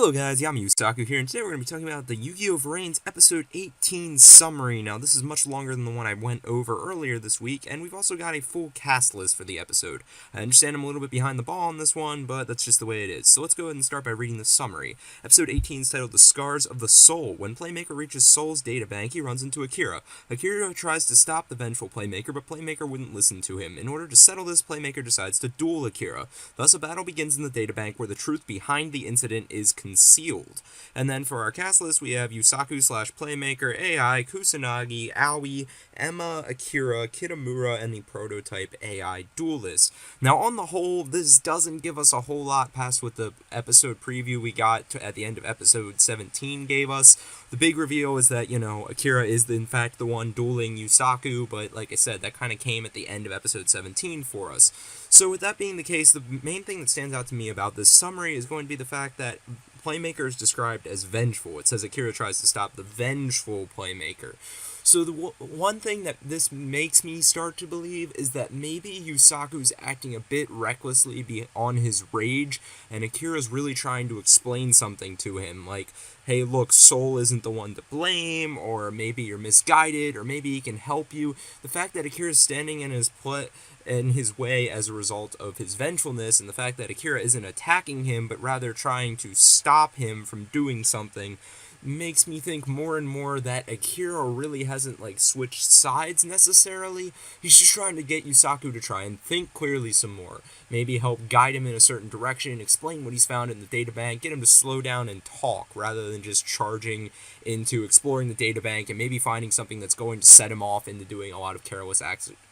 Hello guys, Yusaku here, and today we're going to be talking about the Yugioh Vrains episode 18 summary. Now this is much longer than the one I went over earlier this week, and we've also got a full cast list for the episode. I understand I'm a little bit behind the ball on this one, but that's just the way it is. So let's go ahead and start by reading the summary. Episode 18 is titled The Scars of the Soul. When Playmaker reaches Soul's databank, he runs into Akira. Akira tries to stop the vengeful Playmaker, but Playmaker wouldn't listen to him. In order to settle this, Playmaker decides to duel Akira. Thus a battle begins in the databank where the truth behind the incident is concealed. And then for our cast list, we have Yusaku / Playmaker, Ai, Kusanagi, Aoi, Emma, Akira, Kidomaru, and the prototype Ai Duelist. Now on the whole, this doesn't give us a whole lot past what the episode preview we got at the end of episode 17 gave us. The big reveal is that, Akira is in fact the one dueling Yusaku, but like I said, that kind of came at the end of episode 17 for us. So with that being the case, the main thing that stands out to me about this summary is going to be the fact that Playmaker is described as vengeful. It says Akira tries to stop the vengeful Playmaker. So the one thing that this makes me start to believe is that maybe Yusaku's acting a bit recklessly on his rage, and Akira's really trying to explain something to him, like, hey, look, Soul isn't the one to blame, or maybe you're misguided, or maybe he can help you. The fact that Akira's standing in his way as a result of his vengefulness, and the fact that Akira isn't attacking him, but rather trying to stop him from doing something, makes me think more and more that Akira really hasn't, switched sides necessarily. He's just trying to get Yusaku to try and think clearly some more. Maybe help guide him in a certain direction, explain what he's found in the databank, get him to slow down and talk, rather than just charging into exploring the databank and maybe finding something that's going to set him off into doing a lot of careless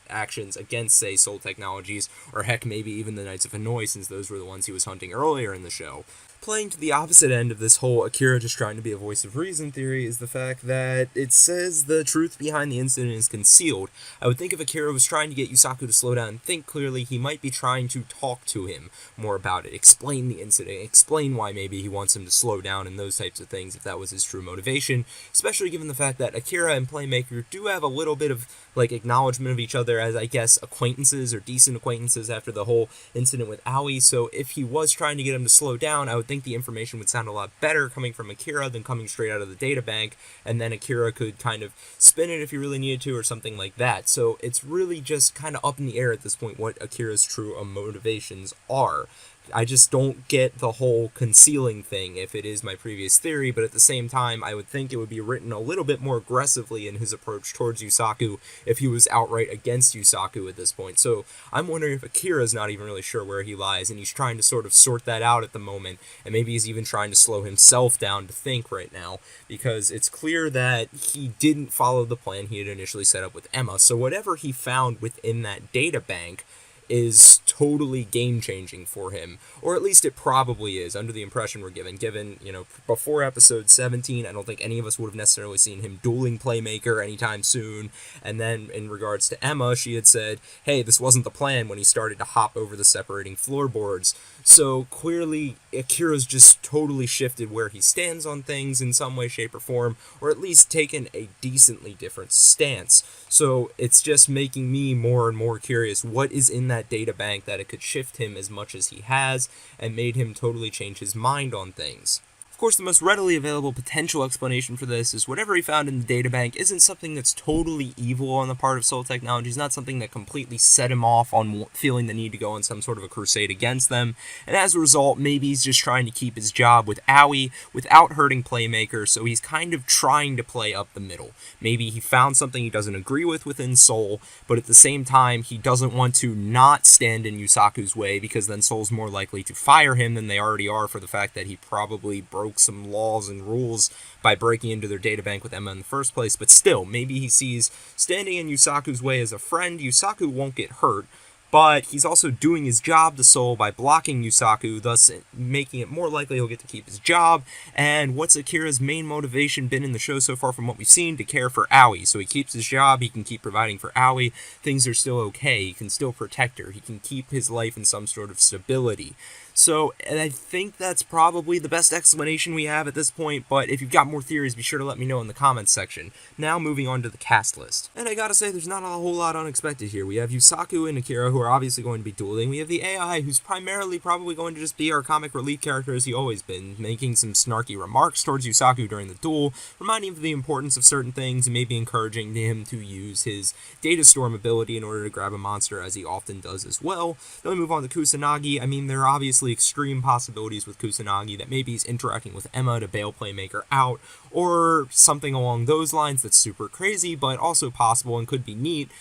actions against, say, Soul Technologies, or heck, maybe even the Knights of Hanoi, since those were the ones he was hunting earlier in the show. Playing to the opposite end of this whole Akira just trying to be a voice of reason theory is the fact that it says the truth behind the incident is concealed. I would think if Akira was trying to get Yusaku to slow down and think clearly, he might be trying to talk to him more about it, explain the incident, explain why maybe he wants him to slow down and those types of things if that was his true motivation, especially given the fact that Akira and Playmaker do have a little bit of acknowledgement of each other as, I guess, acquaintances or decent acquaintances after the whole incident with Aoi. So if he was trying to get him to slow down, I would think the information would sound a lot better coming from Akira than coming straight out of the databank, and then Akira could kind of spin it if he really needed to or something like that. So it's really just kind of up in the air at this point what Akira's true motivations are. I just don't get the whole concealing thing if it is my previous theory, but at the same time, I would think it would be written a little bit more aggressively in his approach towards Yusaku if he was outright against Yusaku at this point. So I'm wondering if Akira's not even really sure where he lies, and he's trying to sort of sort that out at the moment, and maybe he's even trying to slow himself down to think right now, because it's clear that he didn't follow the plan he had initially set up with Emma. So whatever he found within that data bank is totally game-changing for him, or at least it probably is, under the impression we're given, before episode 17, I don't think any of us would have necessarily seen him dueling Playmaker anytime soon, and then in regards to Emma, she had said, hey, this wasn't the plan when he started to hop over the separating floorboards. So clearly, Akira's just totally shifted where he stands on things in some way, shape, or form, or at least taken a decently different stance. So it's just making me more and more curious what is in that data bank that it could shift him as much as he has and made him totally change his mind on things. Of course, the most readily available potential explanation for this is whatever he found in the databank isn't something that's totally evil on the part of Soul Technologies, not something that completely set him off on feeling the need to go on some sort of a crusade against them, and as a result, maybe he's just trying to keep his job with Aoi without hurting Playmaker, so he's kind of trying to play up the middle. Maybe he found something he doesn't agree with within Soul, but at the same time, he doesn't want to not stand in Yusaku's way, because then Soul's more likely to fire him than they already are for the fact that he probably broke some laws and rules by breaking into their databank with Emma in the first place, but still, maybe he sees standing in Yusaku's way as a friend. Yusaku won't get hurt, but he's also doing his job to Soul by blocking Yusaku, thus making it more likely he'll get to keep his job. And what's Akira's main motivation been in the show so far from what we've seen? To care for Aoi. So he keeps his job, he can keep providing for Aoi, things are still okay, he can still protect her, he can keep his life in some sort of stability. So, and I think that's probably the best explanation we have at this point, but if you've got more theories, be sure to let me know in the comments section. Now, moving on to the cast list. And I gotta say, there's not a whole lot unexpected here. We have Yusaku and Akira, who are obviously going to be dueling. We have the AI, who's primarily probably going to just be our comic relief character as he always been, making some snarky remarks towards Yusaku during the duel, reminding him of the importance of certain things, and maybe encouraging him to use his data storm ability in order to grab a monster, as he often does as well. Then we move on to Kusanagi. I mean, there are obviously extreme possibilities with Kusanagi that maybe he's interacting with Emma to bail Playmaker out, or something along those lines that's super crazy, but also possible and could be neat.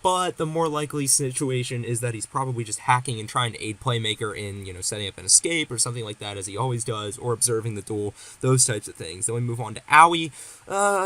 But the more likely situation is that he's probably just hacking and trying to aid Playmaker in, setting up an escape or something like that, as he always does, or observing the duel, those types of things. Then we move on to Aoi.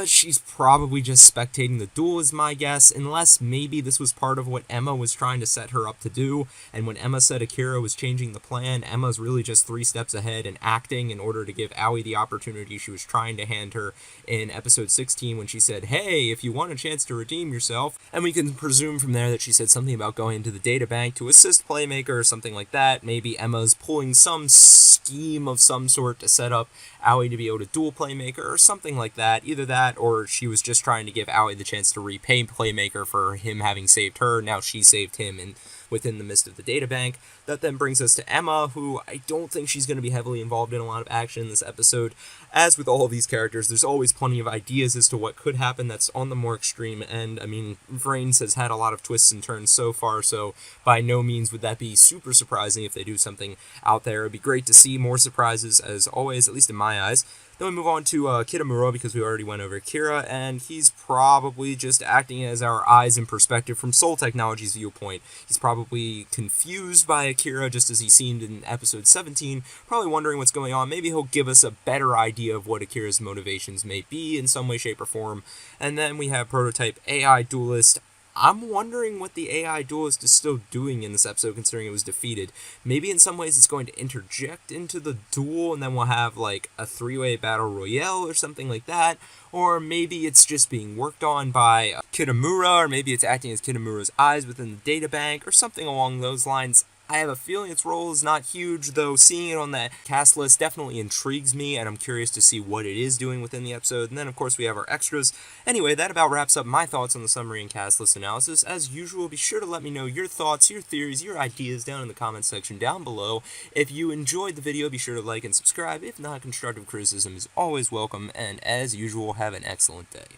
She's probably just spectating the duel, is my guess, unless maybe this was part of what Emma was trying to set her up to do, and when Emma said Akira was changing the plan, Emma's really just 3 steps ahead and acting in order to give Aoi the opportunity she was trying to hand her in episode 16 when she said, "Hey, if you want a chance to redeem yourself," and we can presume from there that she said something about going into the data bank to assist Playmaker or something like that. Maybe Emma's pulling some scheme of some sort to set up Aoi to be able to duel Playmaker or something like that. Either that, or she was just trying to give Aoi the chance to repay Playmaker for him having saved her. Now she saved him within the midst of the data bank. That then brings us to Emma, who I don't think she's going to be heavily involved in a lot of action in this episode. As with all of these characters, there's always plenty of ideas as to what could happen that's on the more extreme end. I mean, Vrains has had a lot of twists and turns so far, so by no means would that be super surprising if they do something out there. It'd be great to see more surprises, as always, at least in my eyes. Then we move on to Kidomaru, because we already went over Kira, and he's probably just acting as our eyes and perspective from Soul Technology's viewpoint. He's probably confused by Akira, just as he seemed in episode 17, probably wondering what's going on. Maybe he'll give us a better idea of what Akira's motivations may be in some way, shape, or form. And then we have prototype Ai Duelist. I'm wondering what the AI Duelist is still doing in this episode, considering it was defeated. Maybe in some ways it's going to interject into the duel, and then we'll have like a 3-way battle royale or something like that. Or maybe it's just being worked on by Kidomaru, or maybe it's acting as Kidomaru's eyes within the databank, or something along those lines. I have a feeling its role is not huge, though seeing it on that cast list definitely intrigues me, and I'm curious to see what it is doing within the episode. And then, of course, we have our extras. Anyway, that about wraps up my thoughts on the summary and cast list analysis. As usual, be sure to let me know your thoughts, your theories, your ideas down in the comments section down below. If you enjoyed the video, be sure to like and subscribe. If not, constructive criticism is always welcome, and as usual, have an excellent day.